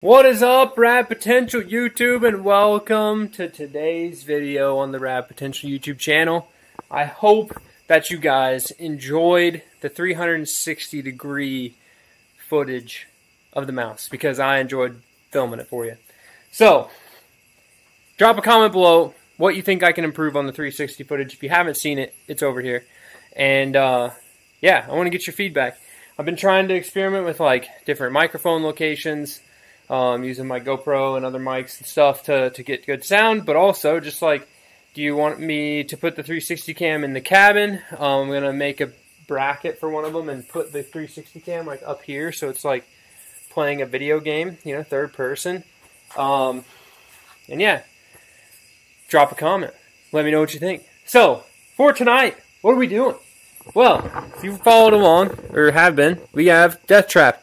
What is up, Rad Potential YouTube, and welcome to today's video on the Rad Potential YouTube channel. I hope that you guys enjoyed the 360 degree footage of the mouse, because I enjoyed filming it for you. So, drop a comment below what you think I can improve on the 360 footage. If you haven't seen it, it's over here. And yeah, I want to get your feedback. I've been trying to experiment with like different microphone locations, using my GoPro and other mics and stuff to get good sound, but also just like, do you want me to put the 360 cam in the cabin? I'm going to make a bracket for one of them and put the 360 cam like up here, so it's like playing a video game, you know, third person. And yeah, drop a comment. Let me know what you think. So, for tonight, what are we doing? Well, if you've followed along, or have been, we have Death Trap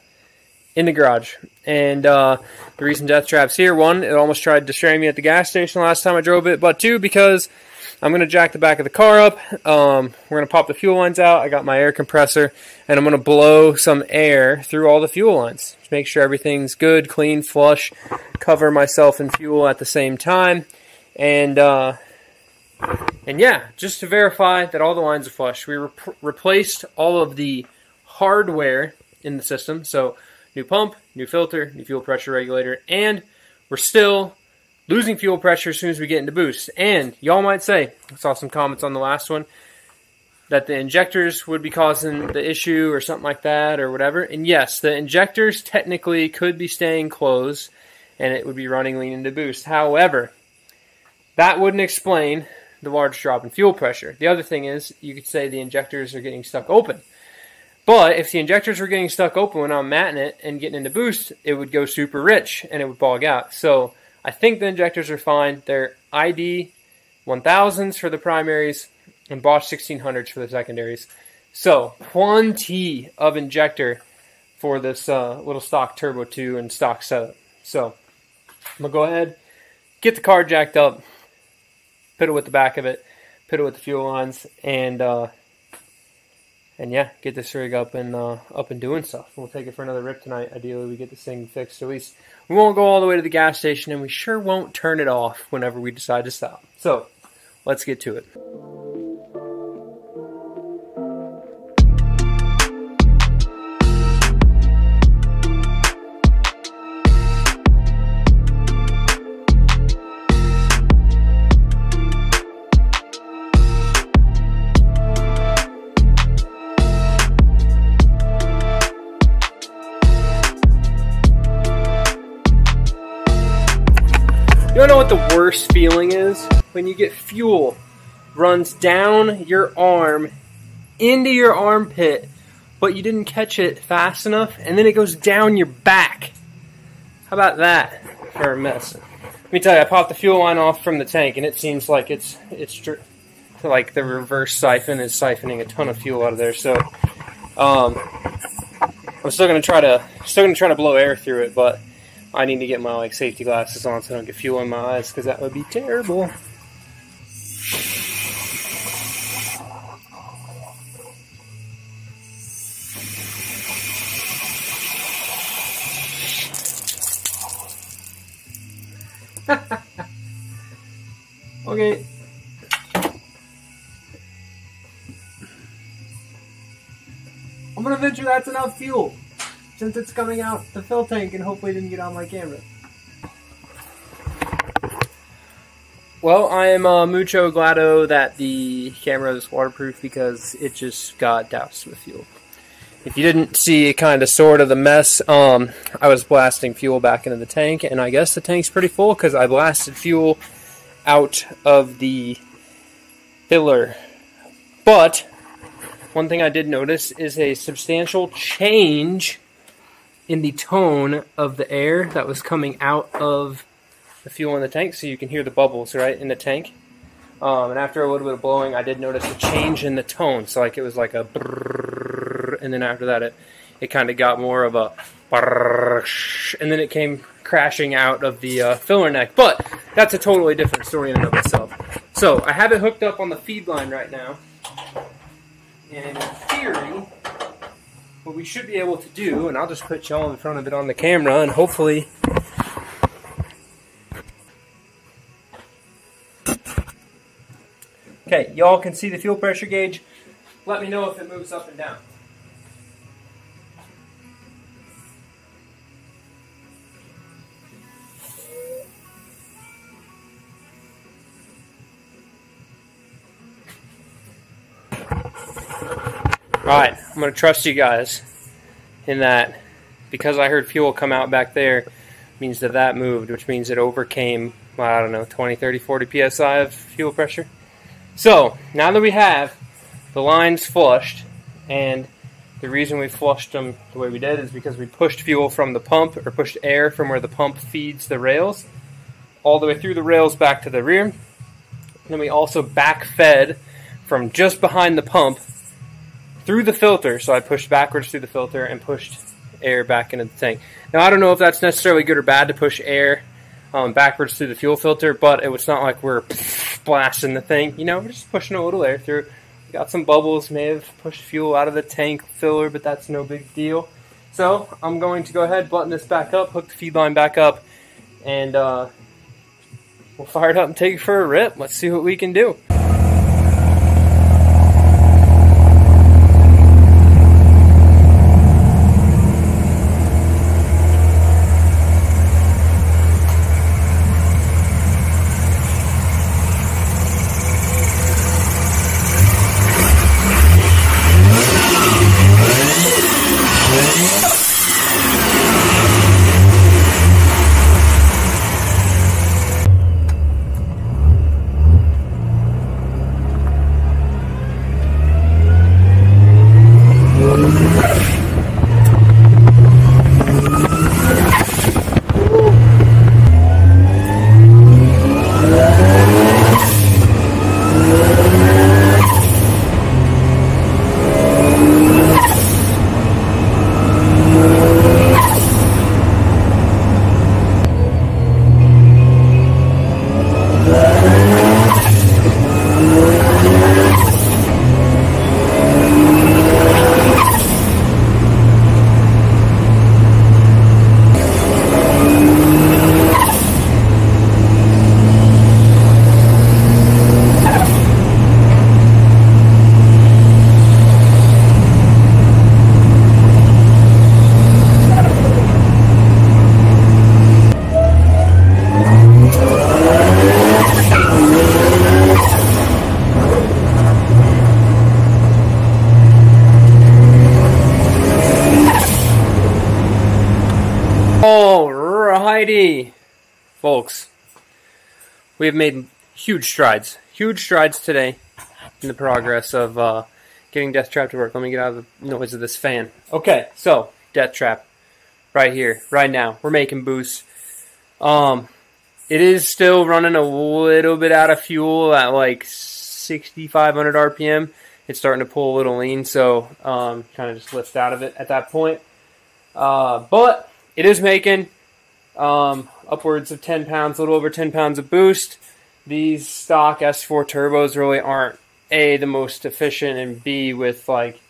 in the garage. And the reason Death Trap's here, one, it almost tried to stray me at the gas station last time I drove it, but two, because I'm going to jack the back of the car up, we're going to pop the fuel lines out, I got my air compressor, and I'm going to blow some air through all the fuel lines. Just make sure everything's good, clean, flush, cover myself in fuel at the same time, and yeah, just to verify that all the lines are flush. We replaced all of the hardware in the system, so new pump, new filter, new fuel pressure regulator, and we're still losing fuel pressure as soon as we get into boost. And y'all might say, I saw some comments on the last one, that the injectors would be causing the issue or something like that or whatever. And yes, the injectors technically could be staying closed and it would be running lean into boost. However, that wouldn't explain the large drop in fuel pressure. The other thing is, you could say the injectors are getting stuck open. But if the injectors were getting stuck open when I'm matting it and getting into boost, it would go super rich and it would bog out. So I think the injectors are fine. They're ID 1000s for the primaries and Bosch 1600s for the secondaries. So plenty of injector for this little stock Turbo 2 and stock setup. So I'm going to go ahead, get the car jacked up, put it with the back of it, put it with the fuel lines, and yeah, get this rig up and doing stuff. We'll take it for another rip tonight. Ideally, we get this thing fixed. At least we won't go all the way to the gas station, and we sure won't turn it off whenever we decide to stop. So, let's get to it. You wanna know what the worst feeling is? When you get fuel runs down your arm into your armpit, but you didn't catch it fast enough, and then it goes down your back. How about that for a mess? Let me tell you, I popped the fuel line off from the tank, and it seems like it's like the reverse siphon is siphoning a ton of fuel out of there. So I'm still gonna try to blow air through it, but I need to get my like safety glasses on so I don't get fuel in my eyes, because that would be terrible. Okay. I'm gonna venture that's enough fuel, since it's coming out the fill tank and hopefully didn't get on my camera. Well, I am mucho glado that the camera is waterproof, because it just got doused with fuel. If you didn't see kind of sort of the mess, I was blasting fuel back into the tank, and I guess the tank's pretty full because I blasted fuel out of the filler. But one thing I did notice is a substantial change in the tone of the air that was coming out of the fuel in the tank, so you can hear the bubbles right in the tank. And after a little bit of blowing, I did notice a change in the tone. So like it was like a brrrr, and then after that it kind of got more of a brrrr, and then it came crashing out of the filler neck. But that's a totally different story in and of itself. So I have it hooked up on the feed line right now, and in theory, what we should be able to do, and I'll just put y'all in front of it on the camera, and hopefully Okay, y'all can see the fuel pressure gauge. Let me know if it moves up and down. Alright, I'm going to trust you guys in that because I heard fuel come out back there means that that moved, which means it overcame, well, I don't know, 20, 30, 40 psi of fuel pressure. So, now that we have the lines flushed, and the reason we flushed them the way we did is because we pushed fuel from the pump, or pushed air from where the pump feeds the rails, all the way through the rails back to the rear. And then we also back-fed from just behind the pump through the filter, so I pushed backwards through the filter and pushed air back into the tank. Now, I don't know if that's necessarily good or bad to push air backwards through the fuel filter, but it's not like we're blasting the thing. You know, we're just pushing a little air through. We got some bubbles, may have pushed fuel out of the tank filler, but that's no big deal. So, I'm going to go ahead, button this back up, hook the feed line back up, and we'll fire it up and take it for a rip. Let's see what we can do. Alrighty, folks, we have made huge strides today in the progress of getting Death Trap to work. Let me get out of the noise of this fan. Okay, so Death Trap, right here, right now, we're making boosts. It is still running a little bit out of fuel at like 6,500 RPM. It's starting to pull a little lean, so kind of just lift out of it at that point. But it is making upwards of 10 pounds, a little over 10 pounds of boost. These stock S4 turbos really aren't A, the most efficient, and B, with like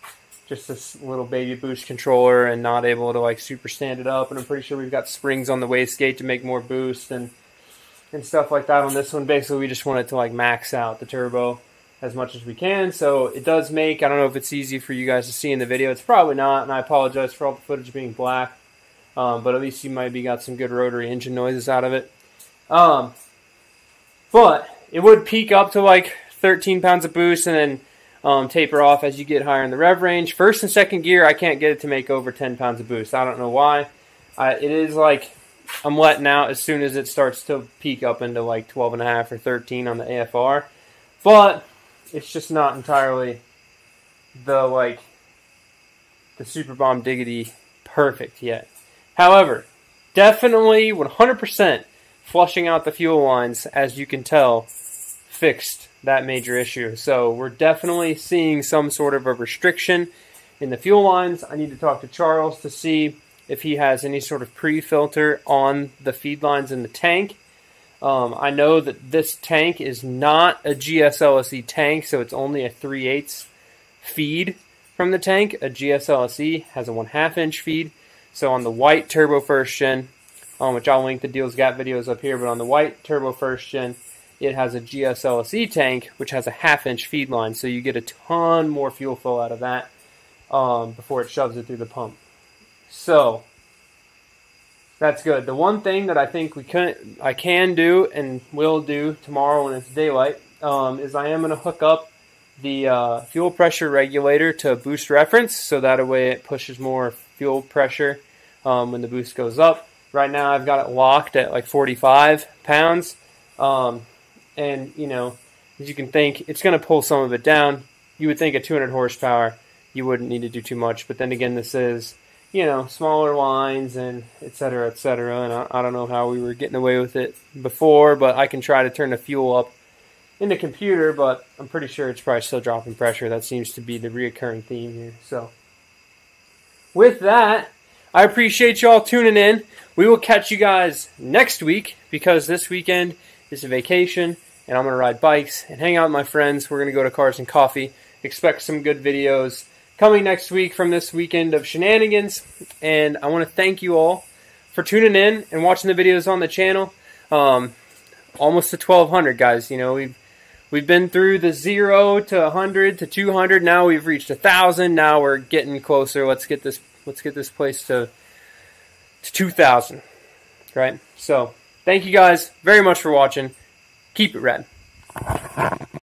just this little baby boost controller and not able to like super stand it up. And I'm pretty sure we've got springs on the wastegate to make more boost and stuff like that on this one. Basically, we just wanted to like max out the turbo as much as we can. So it does make, I don't know if it's easy for you guys to see in the video. It's probably not, and I apologize for all the footage being black. But at least you might be got some good rotary engine noises out of it. But it would peak up to like 13 pounds of boost and then taper off as you get higher in the rev range. First and second gear, I can't get it to make over 10 pounds of boost. I don't know why. It is like I'm letting out as soon as it starts to peak up into like 12.5 or 13 on the AFR. But it's just not entirely the Super Bomb Diggity perfect yet. However, definitely 100% flushing out the fuel lines, as you can tell, fixed that major issue. So we're definitely seeing some sort of a restriction in the fuel lines. I need to talk to Charles to see if he has any sort of pre-filter on the feed lines in the tank. I know that this tank is not a GSLSE tank, so it's only a 3/8 feed from the tank. A GSLSE has a 1/2 inch feed. So on the white turbo first gen, which I'll link the Deals Gap videos up here, but on the white turbo first gen, it has a GSLSE tank, which has a 1/2-inch feed line, so you get a ton more fuel flow out of that before it shoves it through the pump. So that's good. The one thing that I think I can do and will do tomorrow when it's daylight is I am going to hook up the fuel pressure regulator to boost reference, so that way it pushes more fuel pressure when the boost goes up. Right now I've got it locked at like 45 pounds, and you know, as you can think, it's going to pull some of it down. You would think at 200 horsepower you wouldn't need to do too much, but then again, this is, you know, smaller lines and et cetera, and I don't know how we were getting away with it before, but I can try to turn the fuel up in the computer, but I'm pretty sure it's probably still dropping pressure. That seems to be the reoccurring theme here. So with that, I appreciate y'all tuning in. We will catch you guys next week, because this weekend is a vacation and I'm going to ride bikes and hang out with my friends. We're going to go to Cars and Coffee. Expect some good videos coming next week from this weekend of shenanigans. And I want to thank you all for tuning in and watching the videos on the channel. Almost to 1,200, guys. You know, we've been through the 0 to 100 to 200. Now we've reached 1,000. Now we're getting closer. Let's get this place to 2,000. Right? So thank you guys very much for watching. Keep it rad.